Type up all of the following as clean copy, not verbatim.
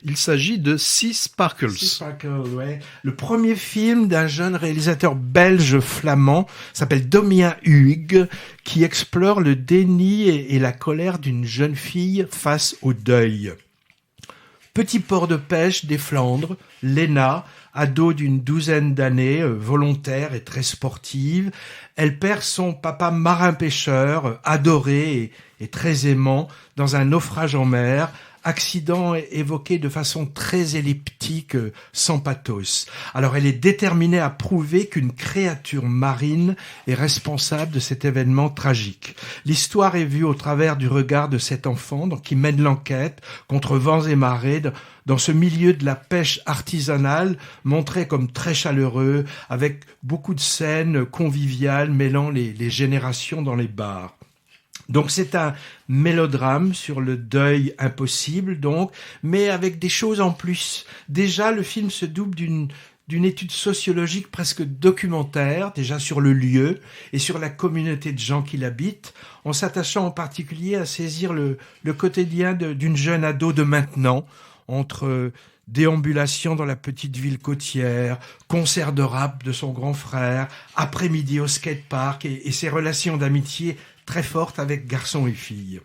Il s'agit de Sea Sparkles. Sea Sparkle, ouais. Le premier film d'un jeune réalisateur belge-flamand s'appelle Damien Huyghe, qui explore le déni et la colère d'une jeune fille face au deuil. Petit port de pêche des Flandres, Léna, ado d'une douzaine d'années, volontaire et très sportive, elle perd son papa marin-pêcheur, adoré et très aimant, dans un naufrage en mer, accident évoqué de façon très elliptique, sans pathos. Alors elle est déterminée à prouver qu'une créature marine est responsable de cet événement tragique. L'histoire est vue au travers du regard de cet enfant qui mène l'enquête contre vents et marées dans ce milieu de la pêche artisanale, montré comme très chaleureux, avec beaucoup de scènes conviviales mêlant les générations dans les bars. Donc c'est un mélodrame sur le deuil impossible, donc, mais avec des choses en plus. Déjà, le film se double d'une étude sociologique presque documentaire, déjà sur le lieu et sur la communauté de gens qui l'habitent, en s'attachant en particulier à saisir le quotidien d'une jeune ado de maintenant, entre déambulation dans la petite ville côtière, concert de rap de son grand frère, après-midi au skatepark et ses relations d'amitié très fortes avec garçons et filles.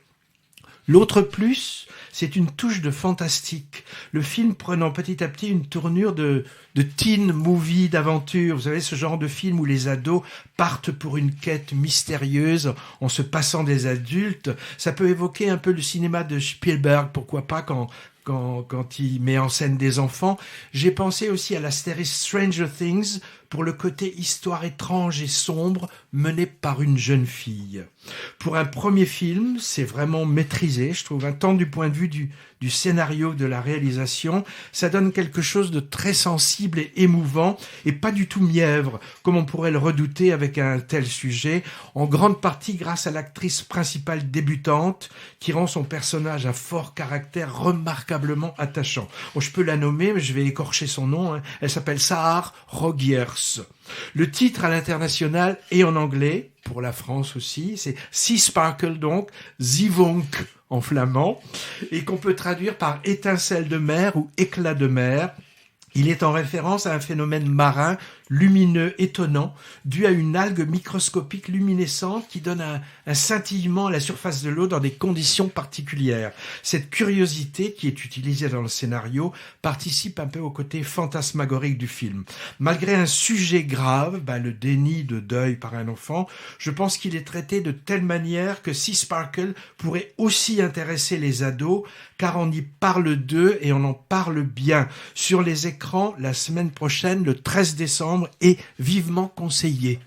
L'autre plus, c'est une touche de fantastique. Le film prenant petit à petit une tournure de teen movie d'aventure. Vous savez, ce genre de film où les ados partent pour une quête mystérieuse en se passant des adultes. Ça peut évoquer un peu le cinéma de Spielberg, pourquoi pas, quand il met en scène des enfants. J'ai pensé aussi à la série Stranger Things pour le côté histoire étrange et sombre menée par une jeune fille. Pour un premier film, c'est vraiment maîtrisé, je trouve, tant du point de vue du scénario que de la réalisation. Ça donne quelque chose de très sensible et émouvant et pas du tout mièvre, comme on pourrait le redouter avec un tel sujet, en grande partie grâce à l'actrice principale débutante qui rend son personnage à fort caractère remarquablement attachant. Bon, je peux la nommer, mais je vais écorcher son nom. Elle s'appelle Sahar Rogiers. Le titre à l'international et en anglais, pour la France aussi, c'est Sea Sparkle, donc Zivonk en flamand, et qu'on peut traduire par étincelle de mer ou éclat de mer. Il est en référence à un phénomène marin lumineux étonnant dû à une algue microscopique luminescente qui donne un scintillement à la surface de l'eau dans des conditions particulières. Cette curiosité qui est utilisée dans le scénario participe un peu au côté fantasmagorique du film. Malgré un sujet grave, le déni de deuil par un enfant, je pense qu'il est traité de telle manière que Sea Sparkle pourrait aussi intéresser les ados, car on y parle d'eux et on en parle bien. Sur les écrans, la semaine prochaine, le 13 décembre, est vivement conseillé.